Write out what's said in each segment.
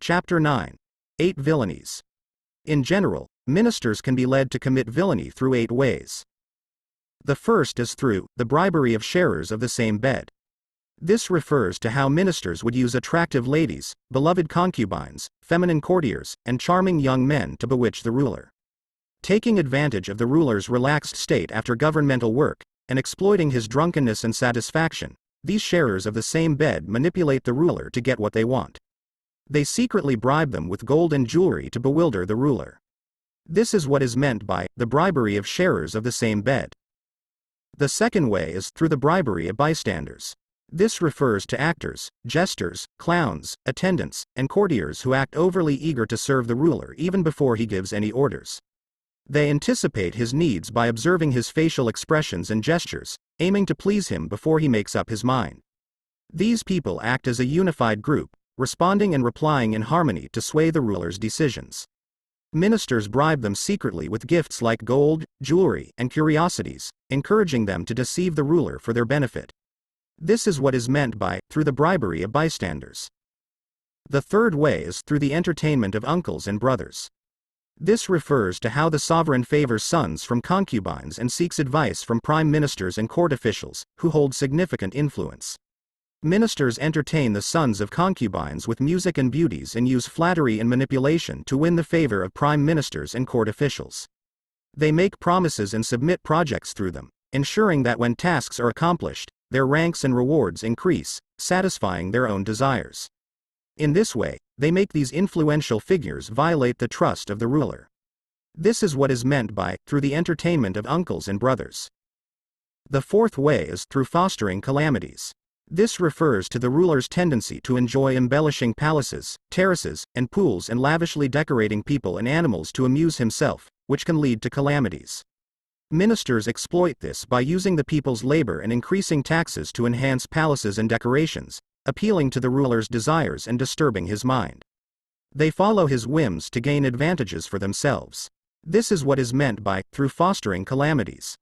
Chapter 9. 8 Villainies. In general, ministers can be led to commit villainy through 8 ways. The first is through the bribery of sharers of the same bed. This refers to how ministers would use attractive ladies, beloved concubines, feminine courtiers, and charming young men to bewitch the ruler. Taking advantage of the ruler's relaxed state after governmental work, and exploiting his drunkenness and satisfaction, these sharers of the same bed manipulate the ruler to get what they want. They secretly bribe them with gold and jewelry to bewilder the ruler. This is what is meant by the bribery of sharers of the same bed. The second way is through the bribery of bystanders. This refers to actors, jesters, clowns, attendants, and courtiers who act overly eager to serve the ruler even before he gives any orders. They anticipate his needs by observing his facial expressions and gestures, aiming to please him before he makes up his mind. These people act as a unified group, responding and replying in harmony to sway the ruler's decisions. Ministers bribe them secretly with gifts like gold, jewelry, and curiosities, encouraging them to deceive the ruler for their benefit. This is what is meant by through the bribery of bystanders. The third way is through the entertainment of uncles and brothers. This refers to how the sovereign favors sons from concubines and seeks advice from prime ministers and court officials, who hold significant influence. Ministers entertain the sons of concubines with music and beauties and use flattery and manipulation to win the favor of prime ministers and court officials. They make promises and submit projects through them, ensuring that when tasks are accomplished, their ranks and rewards increase, satisfying their own desires. In this way, they make these influential figures violate the trust of the ruler. This is what is meant by through the entertainment of uncles and brothers. The fourth way is through fostering calamities. This refers to the ruler's tendency to enjoy embellishing palaces, terraces, and pools and lavishly decorating people and animals to amuse himself, which can lead to calamities. Ministers exploit this by using the people's labor and increasing taxes to enhance palaces and decorations, appealing to the ruler's desires and disturbing his mind. They follow his whims to gain advantages for themselves. This is what is meant by through fostering calamities.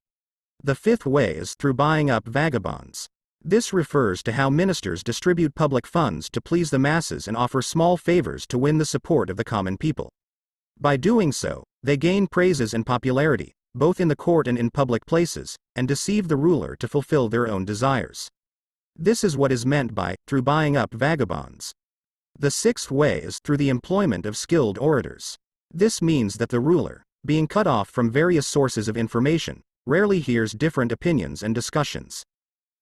The fifth way is through buying up vagabonds. This refers to how ministers distribute public funds to please the masses and offer small favors to win the support of the common people. By doing so, they gain praises and popularity, both in the court and in public places, and deceive the ruler to fulfill their own desires. This is what is meant by through buying up vagabonds. The sixth way is through the employment of skilled orators. This means that the ruler, being cut off from various sources of information, rarely hears different opinions and discussions.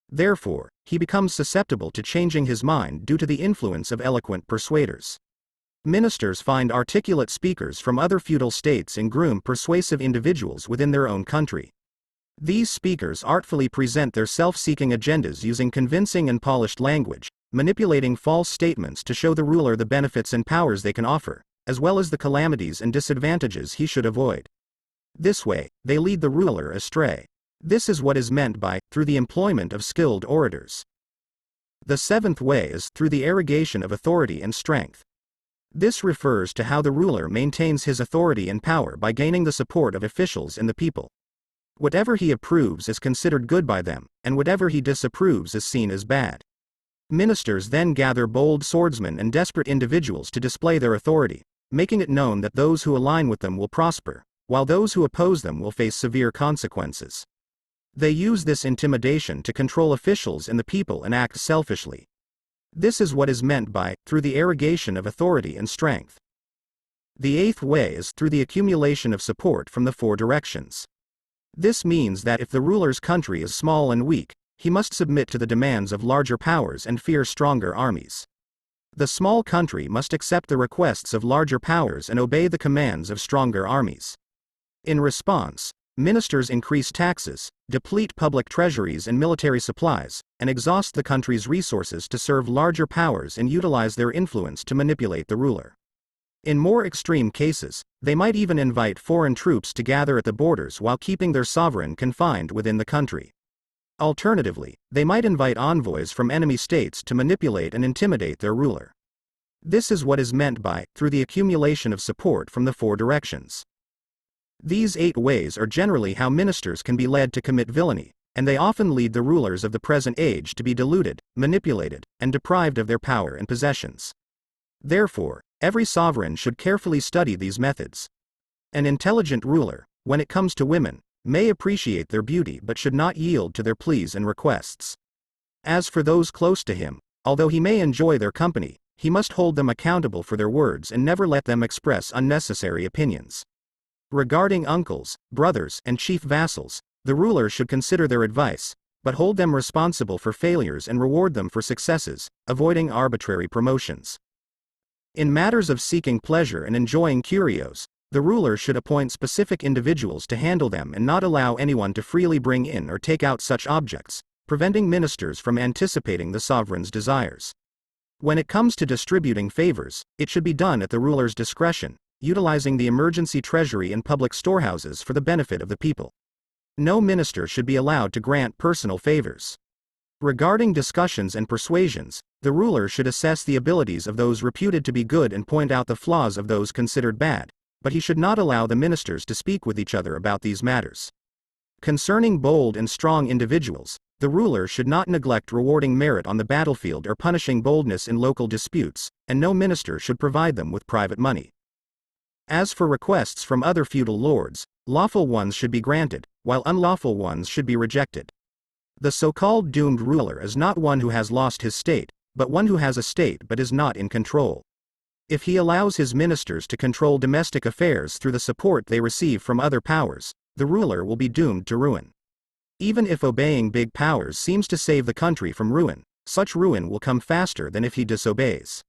Therefore, he becomes susceptible to changing his mind due to the influence of eloquent persuaders. Ministers find articulate speakers from other feudal states and groom persuasive individuals within their own country. These speakers artfully present their self-seeking agendas using convincing and polished language, manipulating false statements to show the ruler the benefits and powers they can offer, as well as the calamities and disadvantages he should avoid. This way, they lead the ruler astray. This is what is meant by through the employment of skilled orators. The seventh way is through the arrogation of authority and strength. This refers to how the ruler maintains his authority and power by gaining the support of officials and the people. Whatever he approves is considered good by them, and whatever he disapproves is seen as bad. Ministers then gather bold swordsmen and desperate individuals to display their authority, making it known that those who align with them will prosper, while those who oppose them will face severe consequences. They use this intimidation to control officials and the people and act selfishly. This is what is meant by through the arrogation of authority and strength. The eighth way is through the accumulation of support from the 4 directions. This means that if the ruler's country is small and weak, he must submit to the demands of larger powers and fear stronger armies. The small country must accept the requests of larger powers and obey the commands of stronger armies. In response, ministers increase taxes, deplete public treasuries and military supplies, and exhaust the country's resources to serve larger powers and utilize their influence to manipulate the ruler. In more extreme cases, they might even invite foreign troops to gather at the borders while keeping their sovereign confined within the country. Alternatively, they might invite envoys from enemy states to manipulate and intimidate their ruler. This is what is meant by through the accumulation of support from the 4 directions. These 8 ways are generally how ministers can be led to commit villainy, and they often lead the rulers of the present age to be deluded, manipulated, and deprived of their power and possessions. Therefore, Every sovereign should carefully study these methods. An intelligent ruler, when it comes to women, may appreciate their beauty but should not yield to their pleas and requests. As for those close to him, although he may enjoy their company, he must hold them accountable for their words and never let them express unnecessary opinions. Regarding uncles, brothers, and chief vassals, the ruler should consider their advice, but hold them responsible for failures and reward them for successes, avoiding arbitrary promotions. In matters of seeking pleasure and enjoying curios, the ruler should appoint specific individuals to handle them and not allow anyone to freely bring in or take out such objects, preventing ministers from anticipating the sovereign's desires. When it comes to distributing favors, it should be done at the ruler's discretion, utilizing the emergency treasury and public storehouses for the benefit of the people. No minister should be allowed to grant personal favors. Regarding discussions and persuasions, the ruler should assess the abilities of those reputed to be good and point out the flaws of those considered bad, but he should not allow the ministers to speak with each other about these matters. Concerning bold and strong individuals, the ruler should not neglect rewarding merit on the battlefield or punishing boldness in local disputes, and no minister should provide them with private money. As for requests from other feudal lords, lawful ones should be granted, while unlawful ones should be rejected. The so-called doomed ruler is not one who has lost his state, but one who has a state but is not in control. If he allows his ministers to control domestic affairs through the support they receive from other powers, the ruler will be doomed to ruin. Even if obeying big powers seems to save the country from ruin, such ruin will come faster than if he disobeys.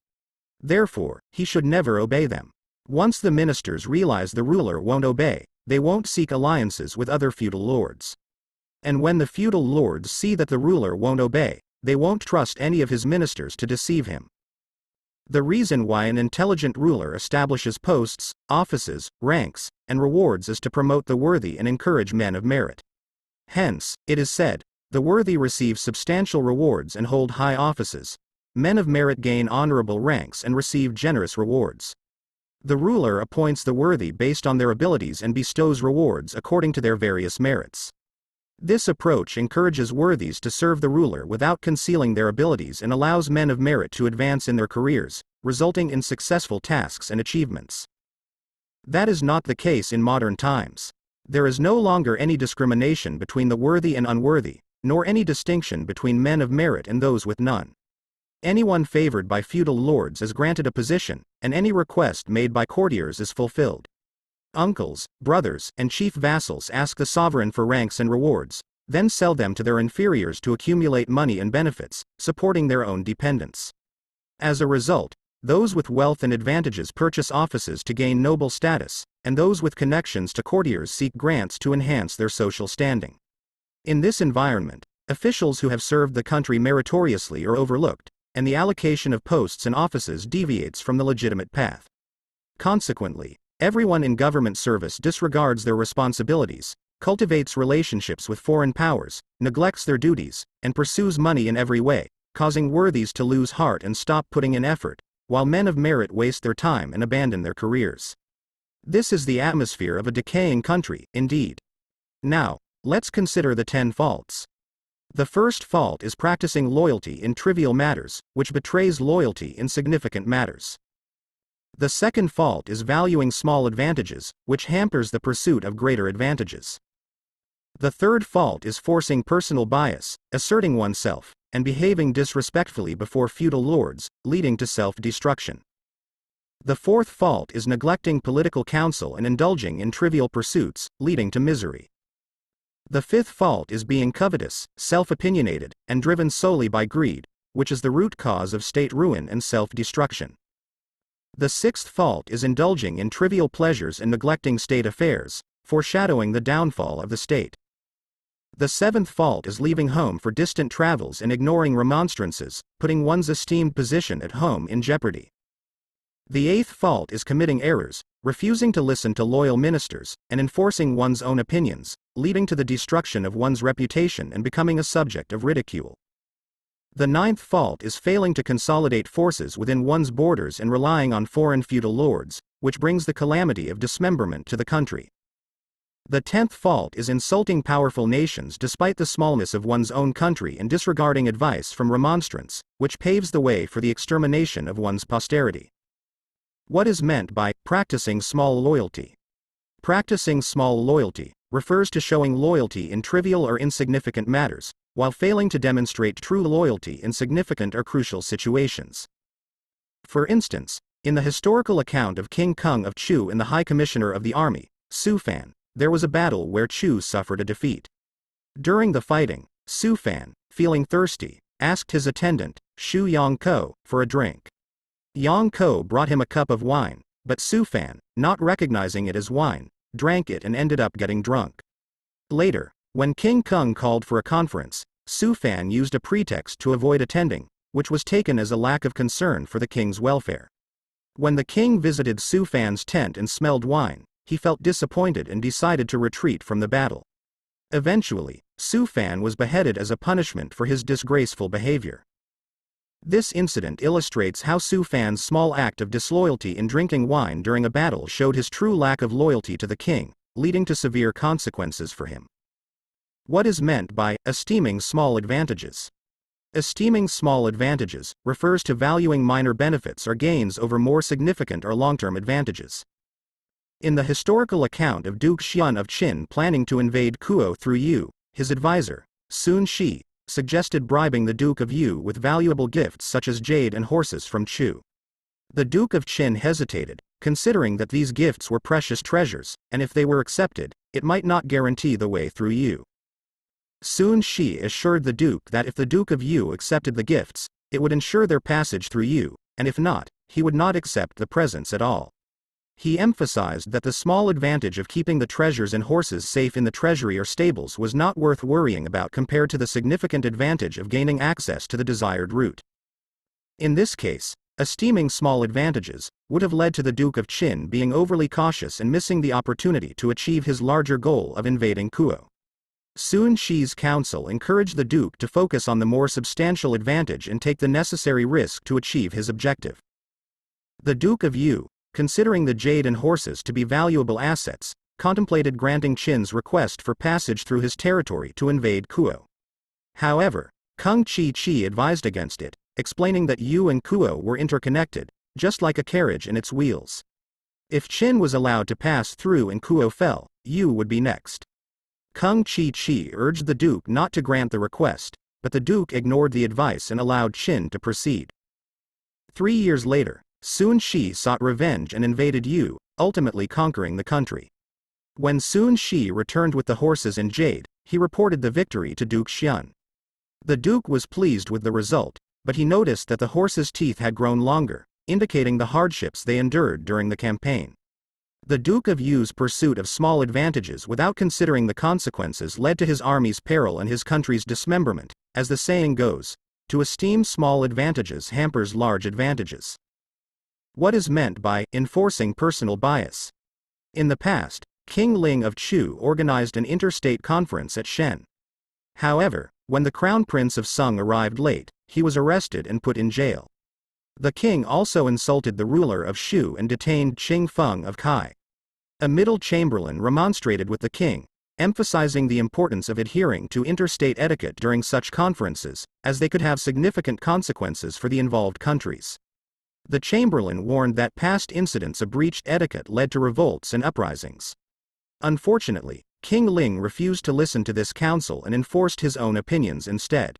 Therefore, he should never obey them. Once the ministers realize the ruler won't obey, they won't seek alliances with other feudal lords. And when the feudal lords see that the ruler won't obey, they won't trust any of his ministers to deceive him. The reason why an intelligent ruler establishes posts, offices, ranks, and rewards is to promote the worthy and encourage men of merit. Hence, it is said, the worthy receive substantial rewards and hold high offices. Men of merit gain honorable ranks and receive generous rewards. The ruler appoints the worthy based on their abilities and bestows rewards according to their various merits. This approach encourages worthies to serve the ruler without concealing their abilities and allows men of merit to advance in their careers, resulting in successful tasks and achievements. That is not the case in modern times. There is no longer any discrimination between the worthy and unworthy, nor any distinction between men of merit and those with none. Anyone favored by feudal lords is granted a position, and any request made by courtiers is fulfilled. Uncles, brothers, and chief vassals ask the sovereign for ranks and rewards, then sell them to their inferiors to accumulate money and benefits, supporting their own dependents. As a result, those with wealth and advantages purchase offices to gain noble status, and those with connections to courtiers seek grants to enhance their social standing. In this environment, officials who have served the country meritoriously are overlooked, and the allocation of posts and offices deviates from the legitimate path. Consequently, everyone in government service disregards their responsibilities, cultivates relationships with foreign powers, neglects their duties, and pursues money in every way, causing worthies to lose heart and stop putting in effort, while men of merit waste their time and abandon their careers. This is the atmosphere of a decaying country, indeed. Now, let's consider the 10 faults. The first fault is practicing loyalty in trivial matters, which betrays loyalty in significant matters. The second fault is valuing small advantages, which hampers the pursuit of greater advantages. The third fault is forcing personal bias, asserting oneself, and behaving disrespectfully before feudal lords, leading to self-destruction. The fourth fault is neglecting political counsel and indulging in trivial pursuits, leading to misery. The fifth fault is being covetous, self-opinionated, and driven solely by greed, which is the root cause of state ruin and self-destruction. The sixth fault is indulging in trivial pleasures and neglecting state affairs, foreshadowing the downfall of the state. The seventh fault is leaving home for distant travels and ignoring remonstrances, putting one's esteemed position at home in jeopardy. The eighth fault is committing errors, refusing to listen to loyal ministers, and enforcing one's own opinions, leading to the destruction of one's reputation and becoming a subject of ridicule. The ninth fault is failing to consolidate forces within one's borders and relying on foreign feudal lords, which brings the calamity of dismemberment to the country. The 10th fault is insulting powerful nations despite the smallness of one's own country and disregarding advice from remonstrants, which paves the way for the extermination of one's posterity. What is meant by practicing small loyalty? Practicing small loyalty refers to showing loyalty in trivial or insignificant matters, while failing to demonstrate true loyalty in significant or crucial situations. For instance, in the historical account of King Kung of Chu and the High Commissioner of the Army, Su Fan, there was a battle where Chu suffered a defeat. During the fighting, Su Fan, feeling thirsty, asked his attendant, Shu Yongko, for a drink. Yongko brought him a cup of wine, but Su Fan, not recognizing it as wine, drank it and ended up getting drunk. Later, when King Kung called for a conference, Su Fan used a pretext to avoid attending, which was taken as a lack of concern for the king's welfare. When the king visited Su Fan's tent and smelled wine, he felt disappointed and decided to retreat from the battle. Eventually, Su Fan was beheaded as a punishment for his disgraceful behavior. This incident illustrates how Su Fan's small act of disloyalty in drinking wine during a battle showed his true lack of loyalty to the king, leading to severe consequences for him. What is meant by esteeming small advantages? Esteeming small advantages refers to valuing minor benefits or gains over more significant or long-term advantages. In the historical account of Duke Xian of Qin planning to invade Kuo through Yu, his advisor, Sun Shi, suggested bribing the Duke of Yu with valuable gifts such as jade and horses from Chu. The Duke of Qin hesitated, considering that these gifts were precious treasures, and if they were accepted, it might not guarantee the way through Yu. Sun Shi assured the Duke that if the Duke of Yu accepted the gifts, it would ensure their passage through Yu, and if not, he would not accept the presents at all. He emphasized that the small advantage of keeping the treasures and horses safe in the treasury or stables was not worth worrying about compared to the significant advantage of gaining access to the desired route. In this case, esteeming small advantages would have led to the Duke of Qin being overly cautious and missing the opportunity to achieve his larger goal of invading Kuo. Sun Shi's counsel encouraged the Duke to focus on the more substantial advantage and take the necessary risk to achieve his objective. The Duke of Yu, considering the jade and horses to be valuable assets, contemplated granting Qin's request for passage through his territory to invade Kuo. However, Kung Chi advised against it, explaining that Yu and Kuo were interconnected, just like a carriage and its wheels. If Qin was allowed to pass through and Kuo fell, Yu would be next. Kung Chi urged the Duke not to grant the request, but the Duke ignored the advice and allowed Qin to proceed. 3 years later, Sun Shi sought revenge and invaded Yu, ultimately conquering the country. When Sun Shi returned with the horses and jade, he reported the victory to Duke Xian. The Duke was pleased with the result, but he noticed that the horses' teeth had grown longer, indicating the hardships they endured during the campaign. The Duke of Yu's pursuit of small advantages without considering the consequences led to his army's peril and his country's dismemberment. As the saying goes, to esteem small advantages hampers large advantages. What is meant by enforcing personal bias? In the past, King Ling of Chu organized an interstate conference at Shen. However, when the Crown Prince of Sung arrived late, he was arrested and put in jail. The king also insulted the ruler of Shu and detained Qing Feng of Kai. A middle chamberlain remonstrated with the king, emphasizing the importance of adhering to interstate etiquette during such conferences, as they could have significant consequences for the involved countries. The chamberlain warned that past incidents of breached etiquette led to revolts and uprisings. Unfortunately, King Ling refused to listen to this counsel and enforced his own opinions instead.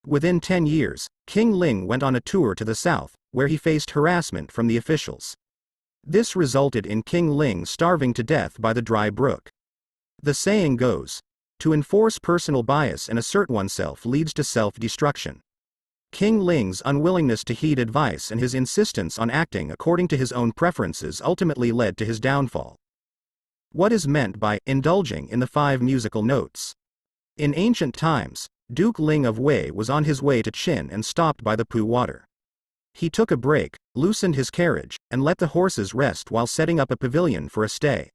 Within 10 years, King Ling went on a tour to the south, where he faced harassment from the officials. This resulted in King Ling starving to death by the dry brook. The saying goes, to enforce personal bias and assert oneself leads to self-destruction. King Ling's unwillingness to heed advice and his insistence on acting according to his own preferences ultimately led to his downfall. What is meant by indulging in the 5 musical notes? In ancient times, Duke Ling of Wei was on his way to Qin and stopped by the Pu water. He took a break, loosened his carriage, and let the horses rest while setting up a pavilion for a stay.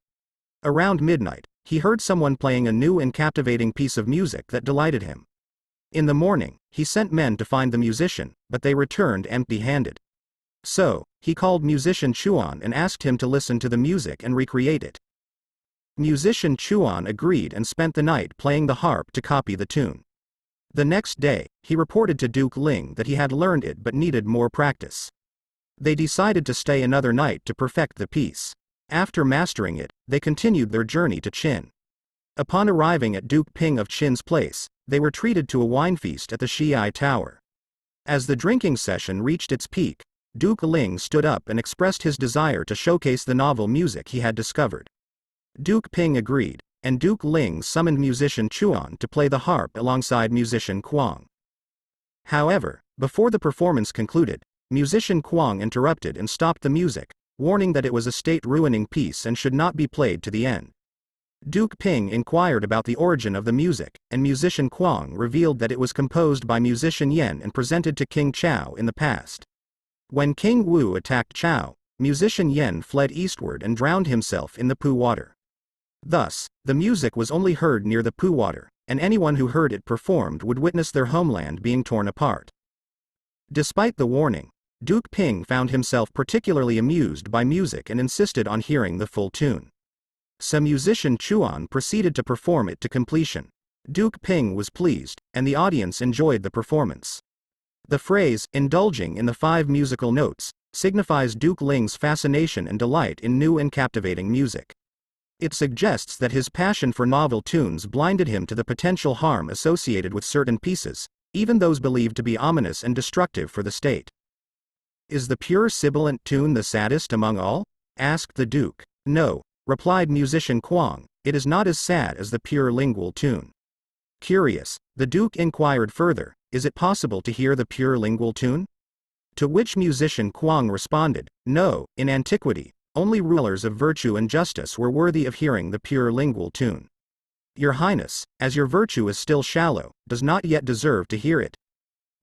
Around midnight, he heard someone playing a new and captivating piece of music that delighted him. In the morning, he sent men to find the musician, but they returned empty-handed. So, he called musician Chuan and asked him to listen to the music and recreate it. Musician Chuan agreed and spent the night playing the harp to copy the tune. The next day, he reported to Duke Ling that he had learned it but needed more practice. They decided to stay another night to perfect the piece. After mastering it, they continued their journey to Qin. Upon arriving at Duke Ping of Qin's place, they were treated to a wine feast at the Xi'ai Tower. As the drinking session reached its peak, Duke Ling stood up and expressed his desire to showcase the novel music he had discovered. Duke Ping agreed, and Duke Ling summoned musician Chuan to play the harp alongside musician Kuang. However, before the performance concluded, musician Kuang interrupted and stopped the music, warning that it was a state-ruining piece and should not be played to the end. Duke Ping inquired about the origin of the music, and musician Kuang revealed that it was composed by musician Yan and presented to King Chao in the past. When King Wu attacked Chao, musician Yan fled eastward and drowned himself in the Po water. Thus, the music was only heard near the Po water, and anyone who heard it performed would witness their homeland being torn apart. Despite the warning, Duke Ping found himself particularly amused by music and insisted on hearing the full tune. So musician Chuan proceeded to perform it to completion. Duke Ping was pleased, and the audience enjoyed the performance. The phrase, indulging in the 5 musical notes, signifies Duke Ling's fascination and delight in new and captivating music. It suggests that his passion for novel tunes blinded him to the potential harm associated with certain pieces, even those believed to be ominous and destructive for the state. Is the pure sibilant tune the saddest among all? Asked the Duke. No, replied musician Kuang, it is not as sad as the pure lingual tune. Curious, the Duke inquired further, is it possible to hear the pure lingual tune? To which musician Kuang responded, no, in antiquity, only rulers of virtue and justice were worthy of hearing the pure lingual tune. Your Highness, as your virtue is still shallow, does not yet deserve to hear it.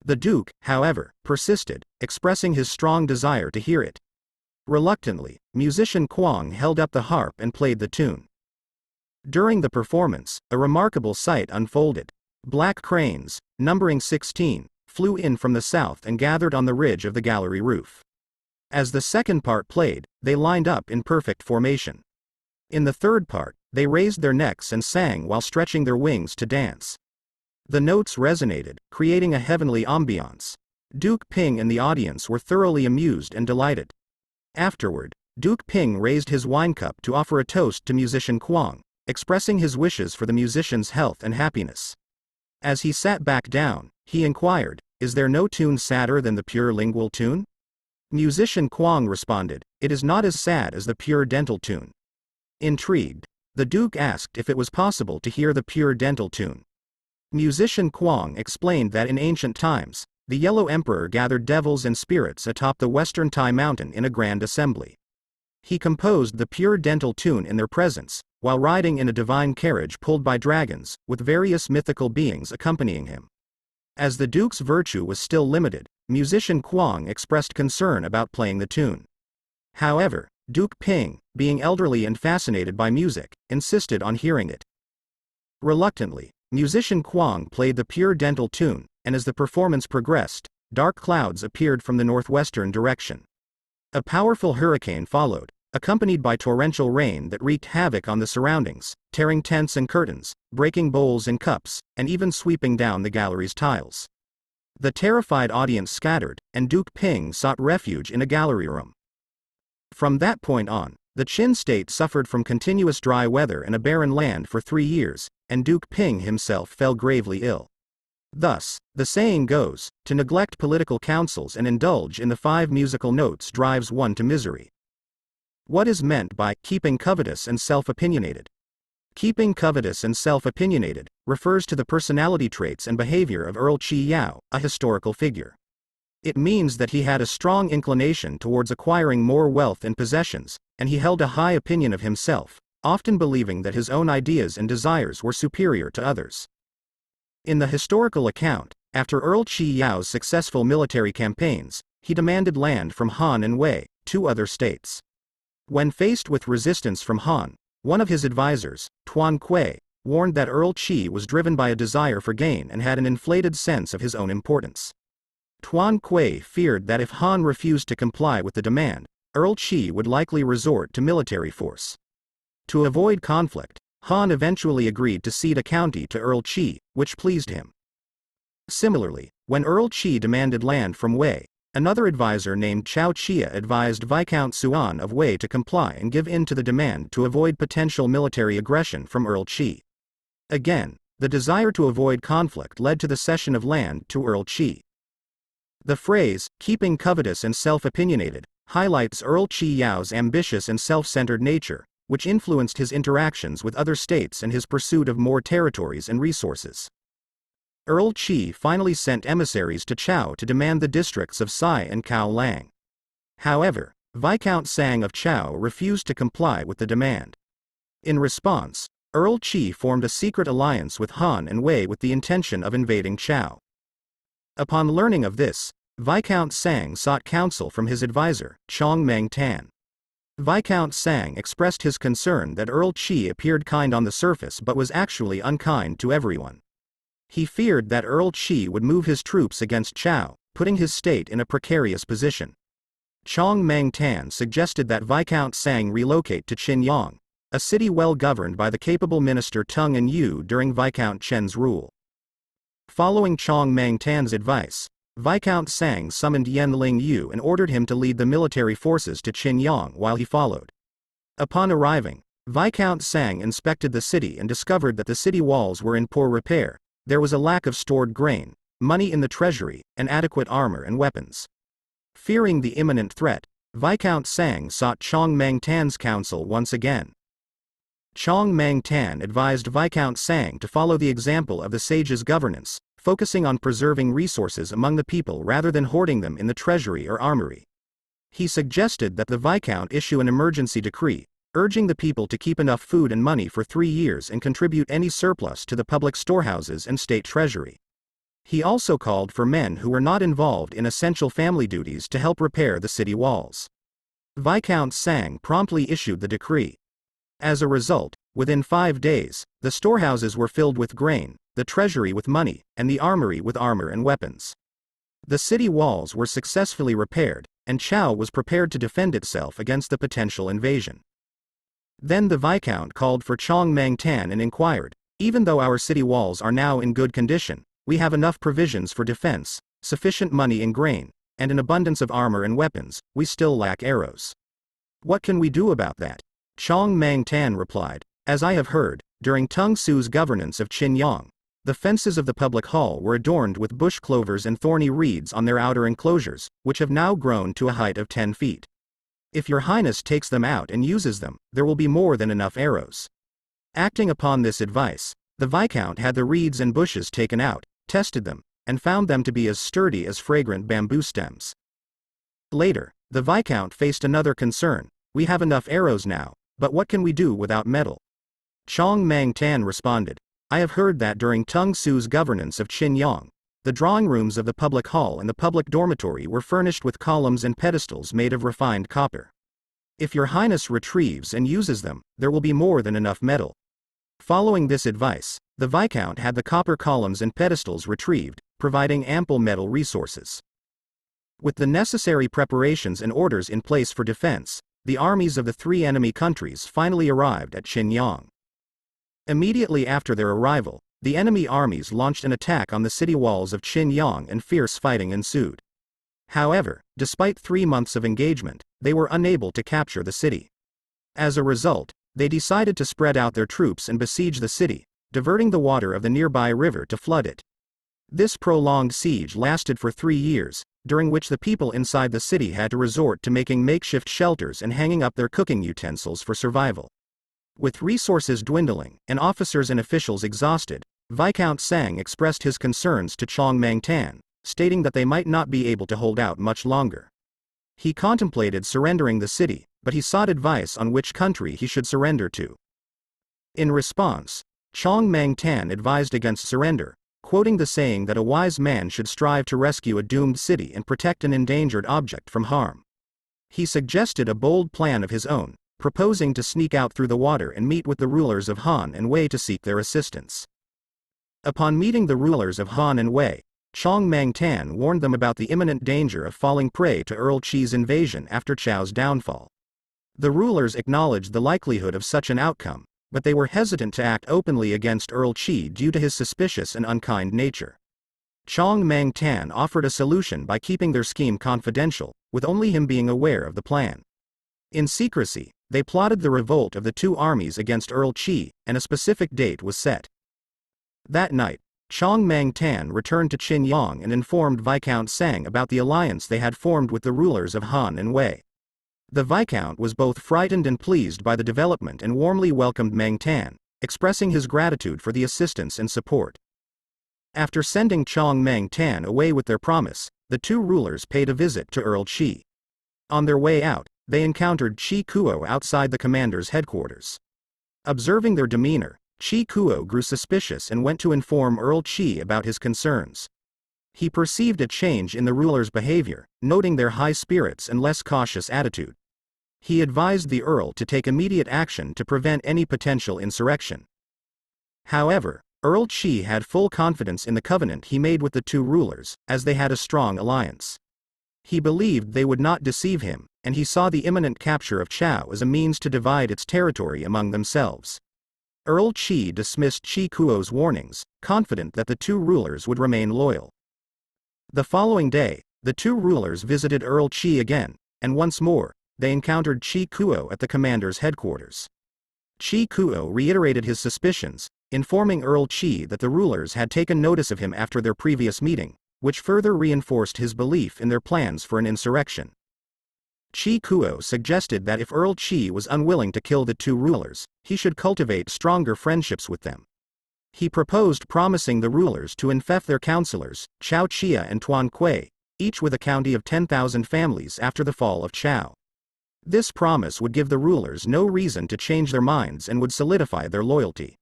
The Duke, however, persisted, expressing his strong desire to hear it. Reluctantly, musician Kuang held up the harp and played the tune. During the performance, a remarkable sight unfolded. Black cranes, numbering 16, flew in from the south and gathered on the ridge of the gallery roof. As the second part played, they lined up in perfect formation. In the third part, they raised their necks and sang while stretching their wings to dance. The notes resonated, creating a heavenly ambiance. Duke Ping and the audience were thoroughly amused and delighted. Afterward, Duke Ping raised his wine cup to offer a toast to musician Kuang, expressing his wishes for the musician's health and happiness. As he sat back down, he inquired, is there no tune sadder than the pure lingual tune? Musician Kuang responded, it is not as sad as the pure dental tune. Intrigued, the Duke asked if it was possible to hear the pure dental tune. Musician Kuang explained that in ancient times, the Yellow Emperor gathered devils and spirits atop the western Tai mountain in a grand assembly. He composed the pure dental tune in their presence, while riding in a divine carriage pulled by dragons, with various mythical beings accompanying him. As the Duke's virtue was still limited, musician Kuang expressed concern about playing the tune. However, Duke Ping, being elderly and fascinated by music, insisted on hearing it. Reluctantly, musician Kuang played the pure dental tune, and as the performance progressed, dark clouds appeared from the northwestern direction. A powerful hurricane followed, accompanied by torrential rain that wreaked havoc on the surroundings, tearing tents and curtains, breaking bowls and cups, and even sweeping down the gallery's tiles. The terrified audience scattered, and Duke Ping sought refuge in a gallery room. From that point on, the Qin state suffered from continuous dry weather and a barren land for 3 years, and Duke Ping himself fell gravely ill. Thus, the saying goes, to neglect political counsels and indulge in the 5 musical notes drives one to misery. What is meant by keeping covetous and self-opinionated? Keeping covetous and self-opinionated refers to the personality traits and behavior of Earl Qi Yao, a historical figure. It means that he had a strong inclination towards acquiring more wealth and possessions, and he held a high opinion of himself, often believing that his own ideas and desires were superior to others. In the historical account, after Earl Qi Yao's successful military campaigns, he demanded land from Han and Wei, 2 other states. When faced with resistance from Han, one of his advisors, Tuan Kui, warned that Earl Qi was driven by a desire for gain and had an inflated sense of his own importance. Tuan Kui feared that if Han refused to comply with the demand, Earl Qi would likely resort to military force. To avoid conflict, Han eventually agreed to cede a county to Earl Qi, which pleased him. Similarly, when Earl Qi demanded land from Wei, Another advisor named Chao Chia advised Viscount Suan of Wei to comply and give in to the demand to avoid potential military aggression from Earl Qi. Again, the desire to avoid conflict led to the cession of land to Earl Qi. The phrase, keeping covetous and self-opinionated, highlights Earl Qi Yao's ambitious and self-centered nature, which influenced his interactions with other states and his pursuit of more territories and resources. Earl Qi finally sent emissaries to Chao to demand the districts of Sai and Cao Lang. However, Viscount Sang of Chao refused to comply with the demand. In response, Earl Qi formed a secret alliance with Han and Wei with the intention of invading Chao. Upon learning of this, Viscount Sang sought counsel from his advisor, Chong Meng Tan. Viscount Sang expressed his concern that Earl Qi appeared kind on the surface but was actually unkind to everyone. He feared that Earl Qi would move his troops against Chao, putting his state in a precarious position. Chong Meng Tan suggested that Viscount Sang relocate to Qinyang, a city well governed by the capable minister Tung and Yu during Viscount Chen's rule. Following Chong Meng Tan's advice, Viscount Sang summoned Yen Ling Yu and ordered him to lead the military forces to Qinyang while he followed. Upon arriving, Viscount Sang inspected the city and discovered that the city walls were in poor repair. There was a lack of stored grain, money in the treasury, and adequate armor and weapons. Fearing the imminent threat, Viscount Sang sought Chong Meng Tan's counsel once again. Chong Meng Tan advised Viscount Sang to follow the example of the sage's governance, focusing on preserving resources among the people rather than hoarding them in the treasury or armory. He suggested that the Viscount issue an emergency decree, urging the people to keep enough food and money for 3 years and contribute any surplus to the public storehouses and state treasury. He also called for men who were not involved in essential family duties to help repair the city walls. Viscount Sang promptly issued the decree. As a result, within 5 days, the storehouses were filled with grain, the treasury with money, and the armory with armor and weapons. The city walls were successfully repaired, and Chao was prepared to defend itself against the potential invasion. Then the Viscount called for Chong Meng Tan and inquired, "Even though our city walls are now in good condition, we have enough provisions for defense, sufficient money and grain, and an abundance of armor and weapons, we still lack arrows. What can we do about that?" Chong Meng Tan replied, "As I have heard, during Tung Su's governance of Qinyang, the fences of the public hall were adorned with bush clovers and thorny reeds on their outer enclosures, which have now grown to a height of 10 feet. If your highness takes them out and uses them, there will be more than enough arrows." Acting upon this advice, the Viscount had the reeds and bushes taken out, tested them, and found them to be as sturdy as fragrant bamboo stems. Later, the Viscount faced another concern: "We have enough arrows now, but what can we do without metal?" Chong Meng Tan responded, "I have heard that during Tung Su's governance of Qinyang, the drawing rooms of the public hall and the public dormitory were furnished with columns and pedestals made of refined copper. If your highness retrieves and uses them, there will be more than enough metal." Following this advice, the Viscount had the copper columns and pedestals retrieved, providing ample metal resources. With the necessary preparations and orders in place for defense, the armies of the 3 enemy countries finally arrived at Qinyang. Immediately after their arrival, the enemy armies launched an attack on the city walls of Qinyang and fierce fighting ensued. However, despite 3 months of engagement, they were unable to capture the city. As a result, they decided to spread out their troops and besiege the city, diverting the water of the nearby river to flood it. This prolonged siege lasted for 3 years, during which the people inside the city had to resort to making makeshift shelters and hanging up their cooking utensils for survival. With resources dwindling, and officers and officials exhausted, Viscount Sang expressed his concerns to Chong Meng Tan, stating that they might not be able to hold out much longer. He contemplated surrendering the city, but he sought advice on which country he should surrender to. In response, Chong Meng Tan advised against surrender, quoting the saying that a wise man should strive to rescue a doomed city and protect an endangered object from harm. He suggested a bold plan of his own, proposing to sneak out through the water and meet with the rulers of Han and Wei to seek their assistance. Upon meeting the rulers of Han and Wei, Chong Meng Tan warned them about the imminent danger of falling prey to Earl Qi's invasion after Chao's downfall. The rulers acknowledged the likelihood of such an outcome, but they were hesitant to act openly against Earl Qi due to his suspicious and unkind nature. Chong Mang Tan offered a solution by keeping their scheme confidential, with only him being aware of the plan. In secrecy, they plotted the revolt of the two armies against Earl Qi, and a specific date was set. That night, Chong Mang Tan returned to Qinyang and informed Viscount Sang about the alliance they had formed with the rulers of Han and Wei. The Viscount was both frightened and pleased by the development and warmly welcomed Mang Tan, expressing his gratitude for the assistance and support. After sending Chong Mang Tan away with their promise, the two rulers paid a visit to Earl Qi. On their way out, they encountered Qi Kuo outside the commander's headquarters. Observing their demeanor, Qi Kuo grew suspicious and went to inform Earl Qi about his concerns. He perceived a change in the ruler's behavior, noting their high spirits and less cautious attitude. He advised the Earl to take immediate action to prevent any potential insurrection. However, Earl Qi had full confidence in the covenant he made with the two rulers, as they had a strong alliance. He believed they would not deceive him, and he saw the imminent capture of Chao as a means to divide its territory among themselves. Earl Qi dismissed Qi Kuo's warnings, confident that the two rulers would remain loyal. The following day, the two rulers visited Earl Qi again, and once more, they encountered Qi Kuo at the commander's headquarters. Qi Kuo reiterated his suspicions, informing Earl Qi that the rulers had taken notice of him after their previous meeting, which further reinforced his belief in their plans for an insurrection. Qi Kuo suggested that if Earl Qi was unwilling to kill the two rulers, he should cultivate stronger friendships with them. He proposed promising the rulers to infect their counselors, Chao Chia and Tuan Kui, each with a county of 10,000 families after the fall of Chao. This promise would give the rulers no reason to change their minds and would solidify their loyalty.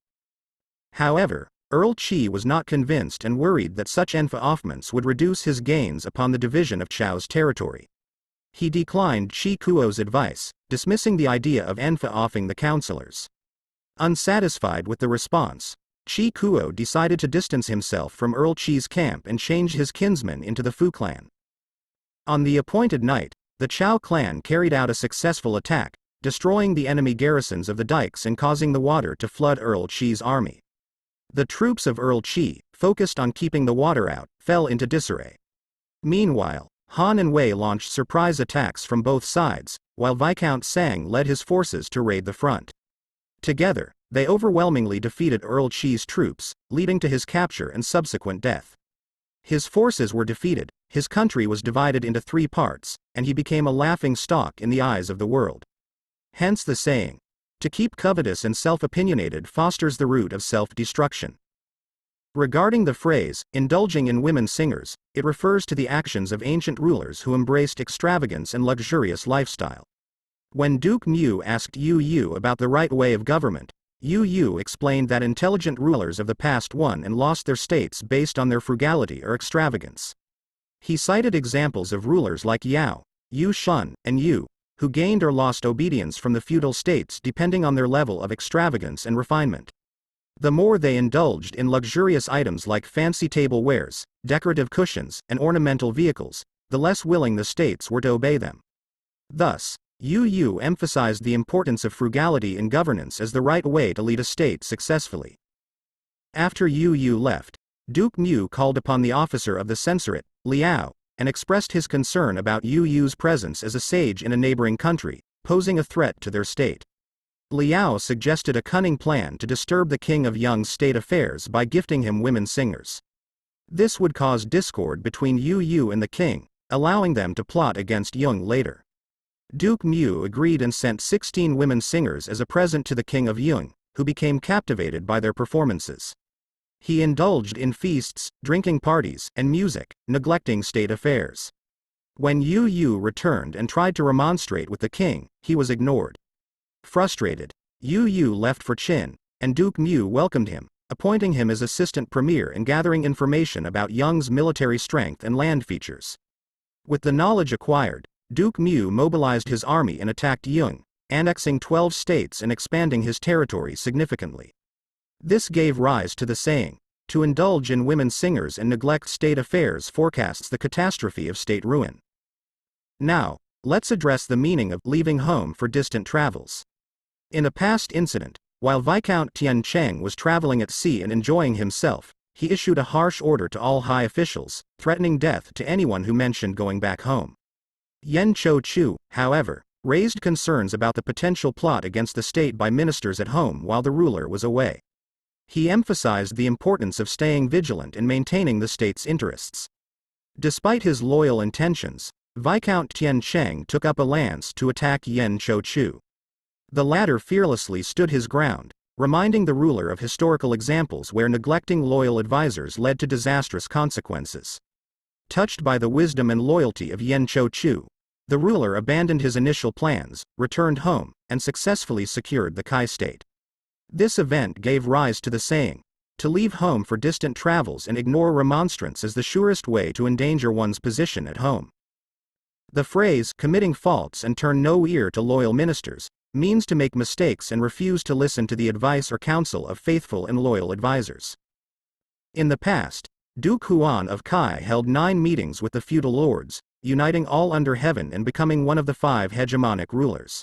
However, Earl Qi was not convinced and worried that such enfeoffments would reduce his gains upon the division of Chao's territory. He declined Qi Kuo's advice, dismissing the idea of enfeoffing the counselors. Unsatisfied with the response, Qi Kuo decided to distance himself from Earl Qi's camp and change his kinsmen into the Fu clan. On the appointed night, the Chao clan carried out a successful attack, destroying the enemy garrisons of the dikes and causing the water to flood Earl Qi's army. The troops of Earl Qi, focused on keeping the water out, fell into disarray. Meanwhile, Han and Wei launched surprise attacks from both sides, while Viscount Sang led his forces to raid the front. Together, they overwhelmingly defeated Earl Qi's troops, leading to his capture and subsequent death. His forces were defeated, his country was divided into 3 parts, and he became a laughing stock in the eyes of the world. Hence the saying, "To keep covetous and self-opinionated fosters the root of self-destruction." Regarding the phrase, indulging in women singers, it refers to the actions of ancient rulers who embraced extravagance and luxurious lifestyle. When Duke Mu asked Yu Yu about the right way of government, Yu Yu explained that intelligent rulers of the past won and lost their states based on their frugality or extravagance. He cited examples of rulers like Yao, Yu Shun, and Yu, who gained or lost obedience from the feudal states depending on their level of extravagance and refinement. The more they indulged in luxurious items like fancy tablewares, decorative cushions, and ornamental vehicles, the less willing the states were to obey them. Thus, Yu Yu emphasized the importance of frugality in governance as the right way to lead a state successfully. After Yu Yu left, Duke Mu called upon the officer of the censorate, Liao, and expressed his concern about Yu Yu's presence as a sage in a neighboring country, posing a threat to their state. Liao suggested a cunning plan to disturb the king of Yung's state affairs by gifting him women singers. This would cause discord between Yu Yu and the king, allowing them to plot against Yung later. Duke Mu agreed and sent 16 women singers as a present to the king of Yung, who became captivated by their performances. He indulged in feasts, drinking parties, and music, neglecting state affairs. When Yu Yu returned and tried to remonstrate with the king, he was ignored. Frustrated, Yu Yu left for Qin, and Duke Mu welcomed him, appointing him as assistant premier and gathering information about Yung's military strength and land features. With the knowledge acquired, Duke Mu mobilized his army and attacked Yung, annexing 12 states and expanding his territory significantly. This gave rise to the saying, "To indulge in women singers and neglect state affairs forecasts the catastrophe of state ruin." Now, let's address the meaning of leaving home for distant travels. In a past incident, while Viscount Tian Cheng was traveling at sea and enjoying himself, he issued a harsh order to all high officials, threatening death to anyone who mentioned going back home. Yan Cho-chu, however, raised concerns about the potential plot against the state by ministers at home while the ruler was away. He emphasized the importance of staying vigilant and maintaining the state's interests. Despite his loyal intentions, Viscount Tian Cheng took up a lance to attack Yan Cho-chu. The latter fearlessly stood his ground, reminding the ruler of historical examples where neglecting loyal advisors led to disastrous consequences. Touched by the wisdom and loyalty of Yan Cho-chu, the ruler abandoned his initial plans, returned home, and successfully secured the Kai state. This event gave rise to the saying, "To leave home for distant travels and ignore remonstrance is the surest way to endanger one's position at home." The phrase, "committing faults and turn no ear to loyal ministers," means to make mistakes and refuse to listen to the advice or counsel of faithful and loyal advisors. In the past, Duke Huan of Kai held 9 meetings with the feudal lords, uniting all under heaven and becoming one of the 5 hegemonic rulers.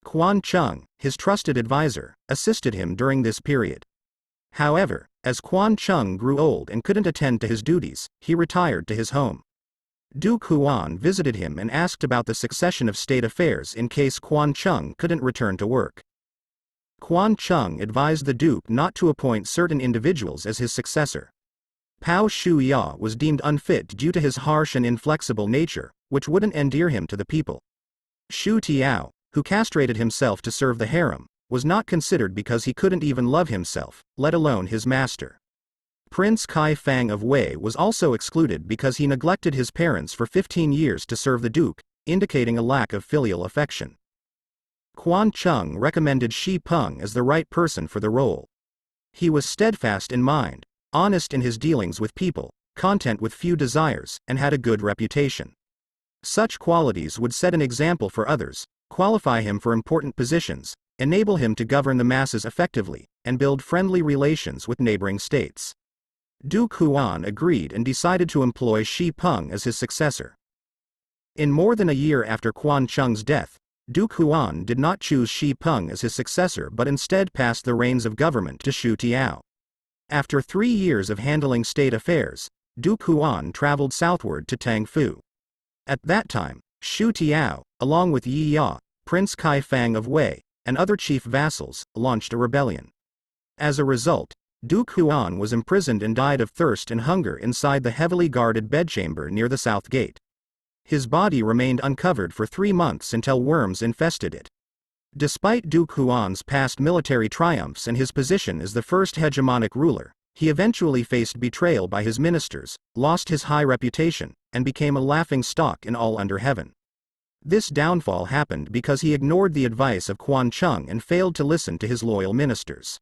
Quan Chung, his trusted advisor, assisted him during this period. However, as Quan Chung grew old and couldn't attend to his duties, he retired to his home. Duke Huan visited him and asked about the succession of state affairs in case Quan Chung couldn't return to work. Quan Chung advised the Duke not to appoint certain individuals as his successor. Pao Shu-ya was deemed unfit due to his harsh and inflexible nature, which wouldn't endear him to the people. Shu Tiao, who castrated himself to serve the harem, was not considered because he couldn't even love himself, let alone his master. Prince Kai Fang of Wei was also excluded because he neglected his parents for 15 years to serve the duke, indicating a lack of filial affection. Quan Chung recommended Shi Peng as the right person for the role. He was steadfast in mind, honest in his dealings with people, content with few desires, and had a good reputation. Such qualities would set an example for others, qualify him for important positions, enable him to govern the masses effectively, and build friendly relations with neighboring states. Duke Huan agreed and decided to employ Shi Peng as his successor. In more than a year after Quan Chung's death, Duke Huan did not choose Shi Peng as his successor but instead passed the reins of government to Shu Tiao. After 3 years of handling state affairs, Duke Huan traveled southward to Tangfu. At that time, Shu Tiao, along with Yi Ya, Prince Kai Fang of Wei, and other chief vassals, launched a rebellion. As a result, Duke Huan was imprisoned and died of thirst and hunger inside the heavily guarded bedchamber near the south gate. His body remained uncovered for 3 months until worms infested it. Despite Duke Huan's past military triumphs and his position as the first hegemonic ruler, he eventually faced betrayal by his ministers, lost his high reputation, and became a laughingstock in all under heaven. This downfall happened because he ignored the advice of Quan Chung and failed to listen to his loyal ministers.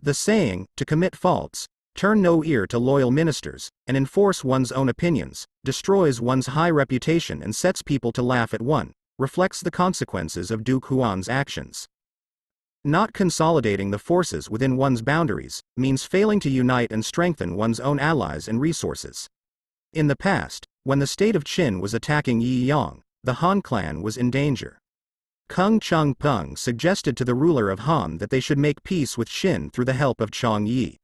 The saying, "to commit faults, turn no ear to loyal ministers, and enforce one's own opinions, destroys one's high reputation and sets people to laugh at one," reflects the consequences of Duke Huan's actions. Not consolidating the forces within one's boundaries means failing to unite and strengthen one's own allies and resources. In the past, when the state of Qin was attacking Yi Yang, the Han clan was in danger. Kung Chung Peng suggested to the ruler of Han that they should make peace with Qin through the help of Chong Yi.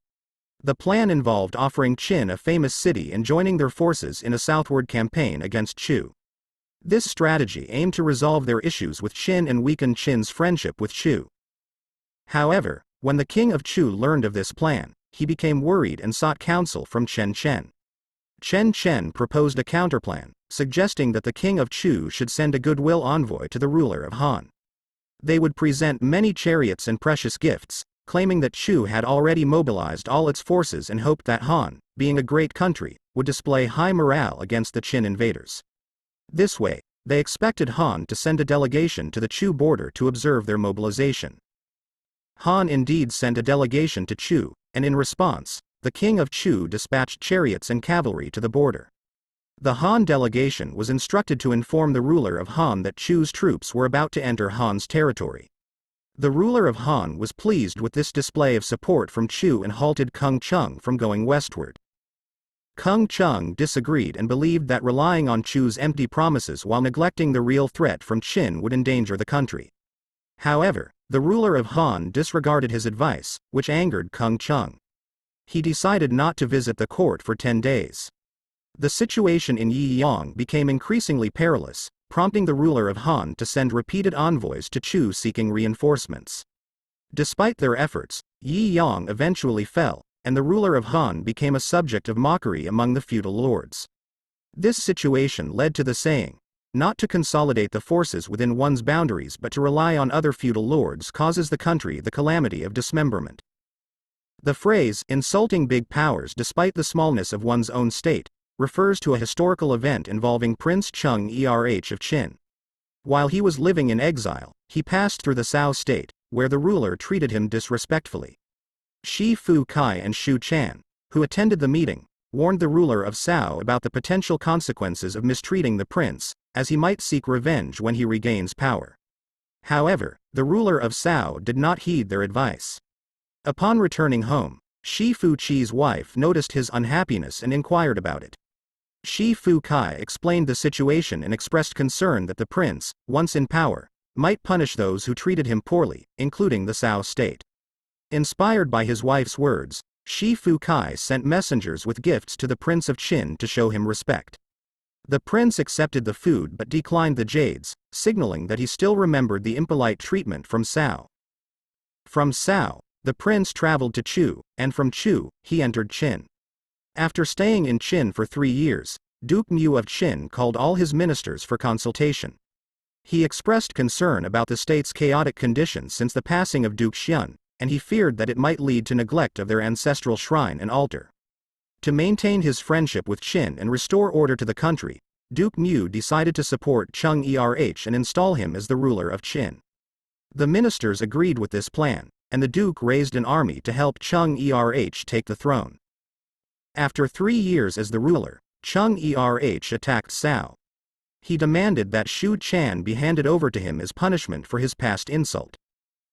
The plan involved offering Qin a famous city and joining their forces in a southward campaign against Chu. This strategy aimed to resolve their issues with Qin and weaken Qin's friendship with Chu. However, when the king of Chu learned of this plan, he became worried and sought counsel from Chen Chen. Chen Chen proposed a counterplan, suggesting that the king of Chu should send a goodwill envoy to the ruler of Han. They would present many chariots and precious gifts, claiming that Chu had already mobilized all its forces and hoped that Han, being a great country, would display high morale against the Qin invaders. This way, they expected Han to send a delegation to the Chu border to observe their mobilization. Han indeed sent a delegation to Chu, and in response, the king of Chu dispatched chariots and cavalry to the border. The Han delegation was instructed to inform the ruler of Han that Chu's troops were about to enter Han's territory. The ruler of Han was pleased with this display of support from Chu and halted Kung Chung from going westward. Kung Chung disagreed and believed that relying on Chu's empty promises while neglecting the real threat from Qin would endanger the country. However, the ruler of Han disregarded his advice, which angered Kung Chung. he decided not to visit the court for 10 days. The situation in Yiyang became increasingly perilous, prompting the ruler of Han to send repeated envoys to Chu seeking reinforcements. Despite their efforts, Yiyang eventually fell, and the ruler of Han became a subject of mockery among the feudal lords. This situation led to the saying, "Not to consolidate the forces within one's boundaries but to rely on other feudal lords causes the country the calamity of dismemberment." The phrase, "insulting big powers despite the smallness of one's own state," refers to a historical event involving Prince Cheng Erh of Qin. While he was living in exile, he passed through the Cao state, where the ruler treated him disrespectfully. Shi Fu Kai and Shu Chan, who attended the meeting, warned the ruler of Cao about the potential consequences of mistreating the prince, as he might seek revenge when he regains power. However, the ruler of Cao did not heed their advice. Upon returning home, Shi Fu Chi's wife noticed his unhappiness and inquired about it. Shi Fu Kai explained the situation and expressed concern that the prince, once in power, might punish those who treated him poorly, including the Cao state. Inspired by his wife's words, Shi Fu Kai sent messengers with gifts to the Prince of Qin to show him respect. The prince accepted the food but declined the jades, signaling that he still remembered the impolite treatment from Cao. From Cao, the prince traveled to Chu, and from Chu, he entered Qin. After staying in Qin for 3 years, Duke Mu of Qin called all his ministers for consultation. He expressed concern about the state's chaotic condition since the passing of Duke Xian, and he feared that it might lead to neglect of their ancestral shrine and altar. To maintain his friendship with Qin and restore order to the country, Duke Mu decided to support Cheng Erh and install him as the ruler of Qin. The ministers agreed with this plan, and the duke raised an army to help Cheng Erh take the throne. After 3 years as the ruler, Cheng Erh attacked Cao. He demanded that Shu Chan be handed over to him as punishment for his past insult.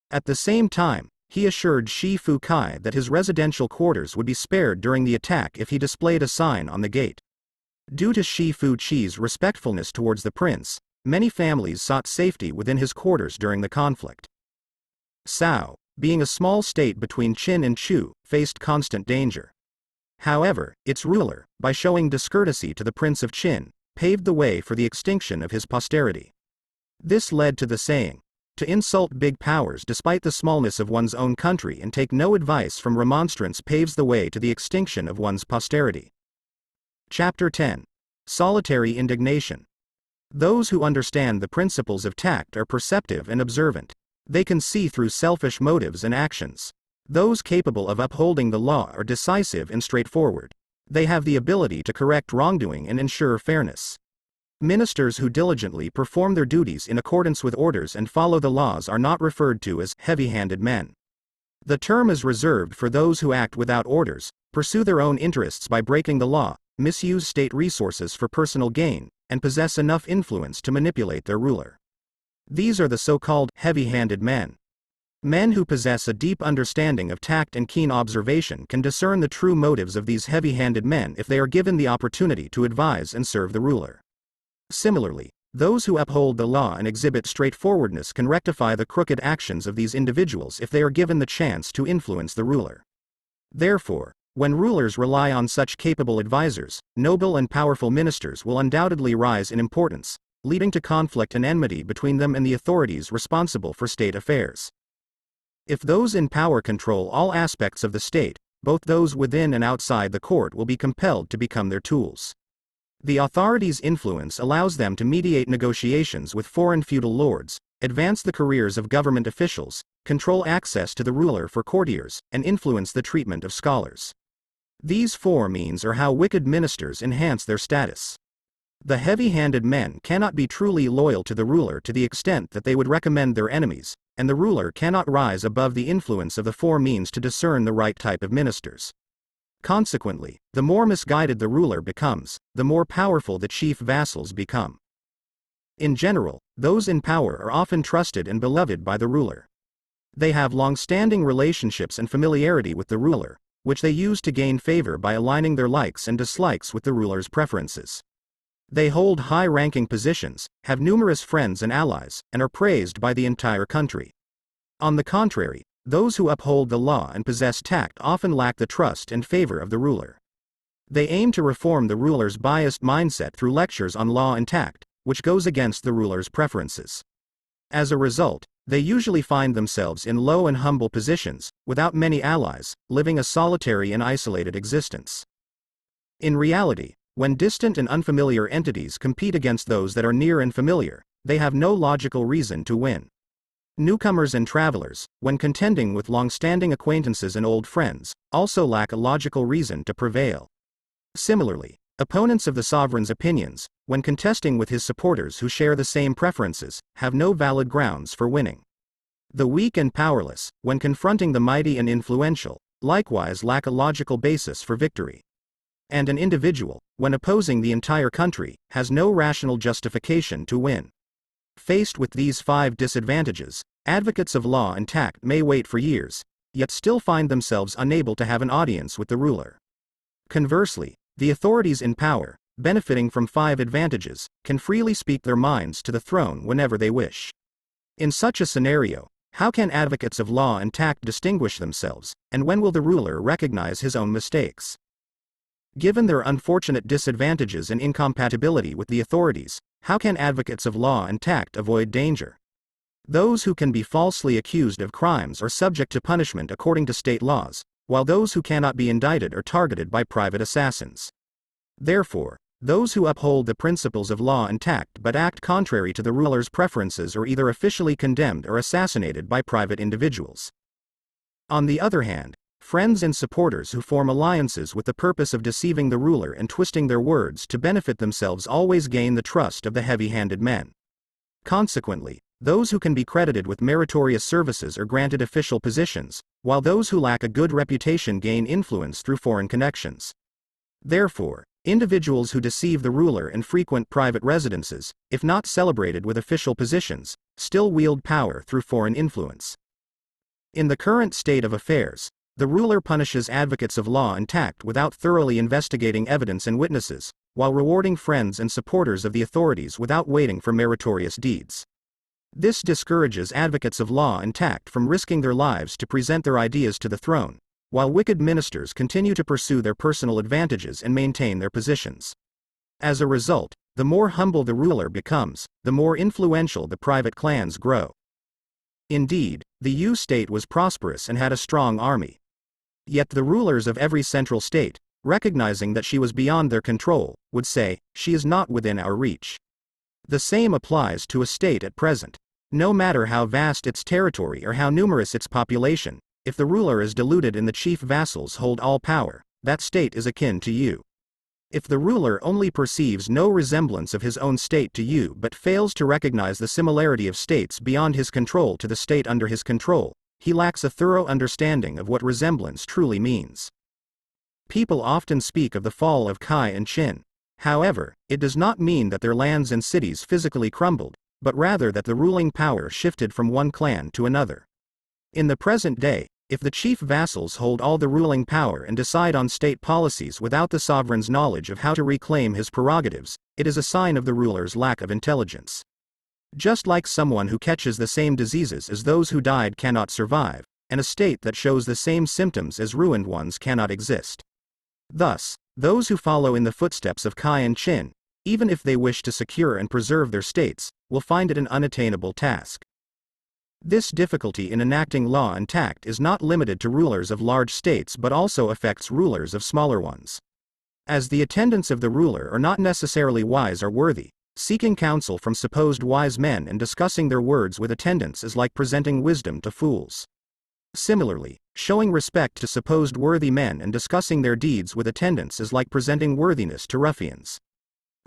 At the same time, he assured Shi Fu Kai that his residential quarters would be spared during the attack if he displayed a sign on the gate. Due to Shi Fu Chi's respectfulness towards the prince, many families sought safety within his quarters during the conflict. Cao, being a small state between Qin and Chu, faced constant danger. However, its ruler, by showing discourtesy to the Prince of Qin, paved the way for the extinction of his posterity. This led to the saying, "To insult big powers despite the smallness of one's own country and take no advice from remonstrance paves the way to the extinction of one's posterity." Chapter 10. Solitary Indignation. Those who understand the principles of tact are perceptive and observant. They can see through selfish motives and actions. Those capable of upholding the law are decisive and straightforward. They have the ability to correct wrongdoing and ensure fairness. Ministers who diligently perform their duties in accordance with orders and follow the laws are not referred to as heavy-handed men. The term is reserved for those who act without orders, pursue their own interests by breaking the law, misuse state resources for personal gain, and possess enough influence to manipulate their ruler. These are the so-called heavy-handed men. Men who possess a deep understanding of tact and keen observation can discern the true motives of these heavy-handed men if they are given the opportunity to advise and serve the ruler. Similarly, those who uphold the law and exhibit straightforwardness can rectify the crooked actions of these individuals if they are given the chance to influence the ruler. Therefore, when rulers rely on such capable advisors, noble and powerful ministers will undoubtedly rise in importance, leading to conflict and enmity between them and the authorities responsible for state affairs. If those in power control all aspects of the state, both those within and outside the court will be compelled to become their tools. The authorities' influence allows them to mediate negotiations with foreign feudal lords, advance the careers of government officials, control access to the ruler for courtiers, and influence the treatment of scholars. These four means are how wicked ministers enhance their status. The heavy-handed men cannot be truly loyal to the ruler to the extent that they would recommend their enemies, and the ruler cannot rise above the influence of the four means to discern the right type of ministers. Consequently, the more misguided the ruler becomes, the more powerful the chief vassals become. In general, those in power are often trusted and beloved by the ruler. They have long-standing relationships and familiarity with the ruler, which they use to gain favor by aligning their likes and dislikes with the ruler's preferences. They hold high-ranking positions, have numerous friends and allies, and are praised by the entire country. On the contrary, those who uphold the law and possess tact often lack the trust and favor of the ruler. They aim to reform the ruler's biased mindset through lectures on law and tact, which goes against the ruler's preferences. As a result, they usually find themselves in low and humble positions, without many allies, living a solitary and isolated existence. In reality, when distant and unfamiliar entities compete against those that are near and familiar, they have no logical reason to win. Newcomers and travelers, when contending with long-standing acquaintances and old friends, also lack a logical reason to prevail. Similarly, opponents of the sovereign's opinions, when contesting with his supporters who share the same preferences, have no valid grounds for winning. The weak and powerless, when confronting the mighty and influential, likewise lack a logical basis for victory. And an individual, when opposing the entire country, has no rational justification to win. Faced with these 5 disadvantages, advocates of law and tact may wait for years, yet still find themselves unable to have an audience with the ruler. Conversely, the authorities in power, benefiting from 5 advantages, can freely speak their minds to the throne whenever they wish. In such a scenario, how can advocates of law and tact distinguish themselves, and when will the ruler recognize his own mistakes? Given their unfortunate disadvantages and incompatibility with the authorities, how can advocates of law and tact avoid danger? Those who can be falsely accused of crimes are subject to punishment according to state laws, while those who cannot be indicted are targeted by private assassins. Therefore, those who uphold the principles of law and tact but act contrary to the ruler's preferences are either officially condemned or assassinated by private individuals. On the other hand, friends and supporters who form alliances with the purpose of deceiving the ruler and twisting their words to benefit themselves always gain the trust of the heavy-handed men. Consequently, those who can be credited with meritorious services are granted official positions, while those who lack a good reputation gain influence through foreign connections. Therefore, individuals who deceive the ruler and frequent private residences, if not celebrated with official positions, still wield power through foreign influence. In the current state of affairs, the ruler punishes advocates of law and tact without thoroughly investigating evidence and witnesses, while rewarding friends and supporters of the authorities without waiting for meritorious deeds. This discourages advocates of law and tact from risking their lives to present their ideas to the throne, while wicked ministers continue to pursue their personal advantages and maintain their positions. As a result, the more humble the ruler becomes, the more influential the private clans grow. Indeed, the Yu state was prosperous and had a strong army. Yet the rulers of every central state, recognizing that she was beyond their control, would say, "She is not within our reach." The same applies to a state at present. No matter how vast its territory or how numerous its population, if the ruler is deluded and the chief vassals hold all power, that state is akin to Yu. If the ruler only perceives no resemblance of his own state to Yu but fails to recognize the similarity of states beyond his control to the state under his control, he lacks a thorough understanding of what resemblance truly means. People often speak of the fall of Kai and Qin. However, it does not mean that their lands and cities physically crumbled, but rather that the ruling power shifted from one clan to another. In the present day, if the chief vassals hold all the ruling power and decide on state policies without the sovereign's knowledge of how to reclaim his prerogatives, it is a sign of the ruler's lack of intelligence. Just like someone who catches the same diseases as those who died cannot survive, and a state that shows the same symptoms as ruined ones cannot exist. Thus, those who follow in the footsteps of Kai and Qin, even if they wish to secure and preserve their states, will find it an unattainable task. This difficulty in enacting law and tact is not limited to rulers of large states but also affects rulers of smaller ones. As the attendants of the ruler are not necessarily wise or worthy, seeking counsel from supposed wise men and discussing their words with attendants is like presenting wisdom to fools. Similarly, showing respect to supposed worthy men and discussing their deeds with attendants is like presenting worthiness to ruffians.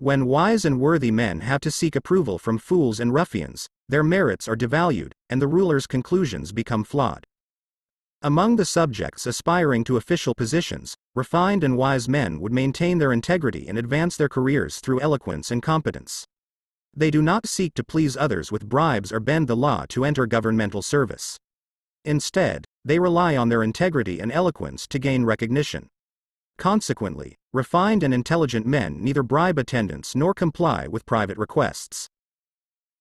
When wise and worthy men have to seek approval from fools and ruffians, their merits are devalued, and the ruler's conclusions become flawed. Among the subjects aspiring to official positions, refined and wise men would maintain their integrity and advance their careers through eloquence and competence. They do not seek to please others with bribes or bend the law to enter governmental service. Instead, they rely on their integrity and eloquence to gain recognition. Consequently, refined and intelligent men neither bribe attendants nor comply with private requests.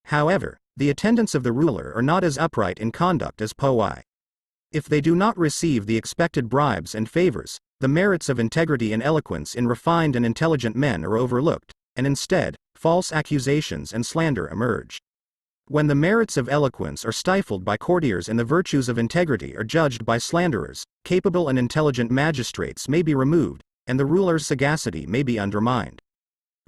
However, the attendants of the ruler are not as upright in conduct as Powai. If they do not receive the expected bribes and favors, the merits of integrity and eloquence in refined and intelligent men are overlooked, and instead, false accusations and slander emerge. When the merits of eloquence are stifled by courtiers and the virtues of integrity are judged by slanderers, capable and intelligent magistrates may be removed, and the ruler's sagacity may be undermined.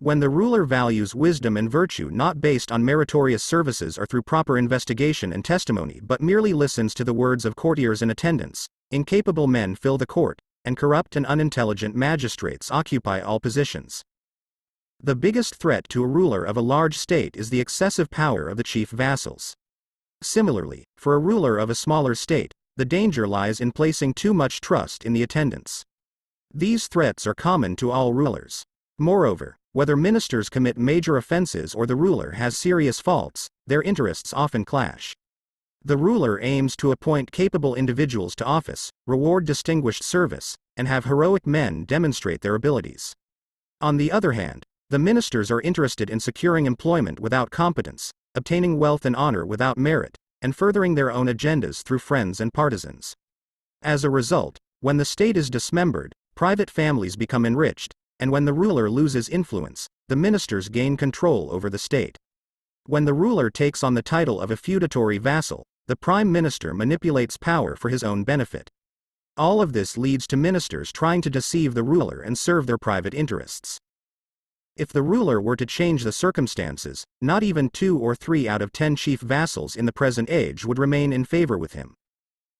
When the ruler values wisdom and virtue not based on meritorious services or through proper investigation and testimony but merely listens to the words of courtiers and attendants, incapable men fill the court, and corrupt and unintelligent magistrates occupy all positions. The biggest threat to a ruler of a large state is the excessive power of the chief vassals. Similarly, for a ruler of a smaller state, the danger lies in placing too much trust in the attendants. These threats are common to all rulers. Moreover, whether ministers commit major offenses or the ruler has serious faults, their interests often clash. The ruler aims to appoint capable individuals to office, reward distinguished service, and have heroic men demonstrate their abilities. On the other hand, the ministers are interested in securing employment without competence, obtaining wealth and honor without merit, and furthering their own agendas through friends and partisans. As a result, when the state is dismembered, private families become enriched, and when the ruler loses influence, the ministers gain control over the state. When the ruler takes on the title of a feudatory vassal, the prime minister manipulates power for his own benefit. All of this leads to ministers trying to deceive the ruler and serve their private interests. If the ruler were to change the circumstances, not even 2 or 3 out of 10 chief vassals in the present age would remain in favor with him.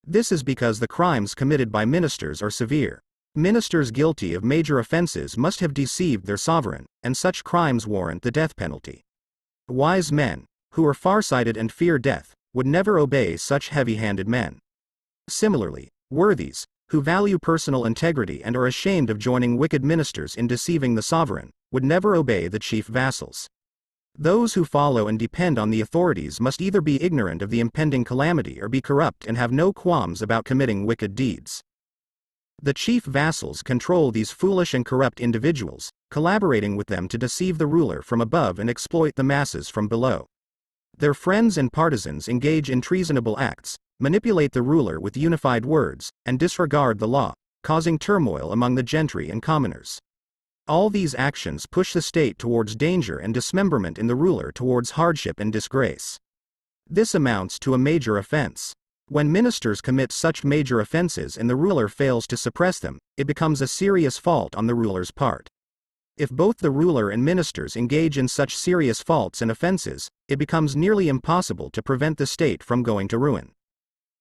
This is because the crimes committed by ministers are severe. Ministers guilty of major offenses must have deceived their sovereign, and such crimes warrant the death penalty. Wise men, who are farsighted and fear death, would never obey such heavy-handed men. Similarly, worthies, who value personal integrity and are ashamed of joining wicked ministers in deceiving the sovereign, would never obey the chief vassals. Those who follow and depend on the authorities must either be ignorant of the impending calamity or be corrupt and have no qualms about committing wicked deeds. The chief vassals control these foolish and corrupt individuals, collaborating with them to deceive the ruler from above and exploit the masses from below. Their friends and partisans engage in treasonable acts, manipulate the ruler with unified words, and disregard the law, causing turmoil among the gentry and commoners. All these actions push the state towards danger and dismemberment in the ruler towards hardship and disgrace. This amounts to a major offense. When ministers commit such major offenses and the ruler fails to suppress them, it becomes a serious fault on the ruler's part. If both the ruler and ministers engage in such serious faults and offenses, it becomes nearly impossible to prevent the state from going to ruin.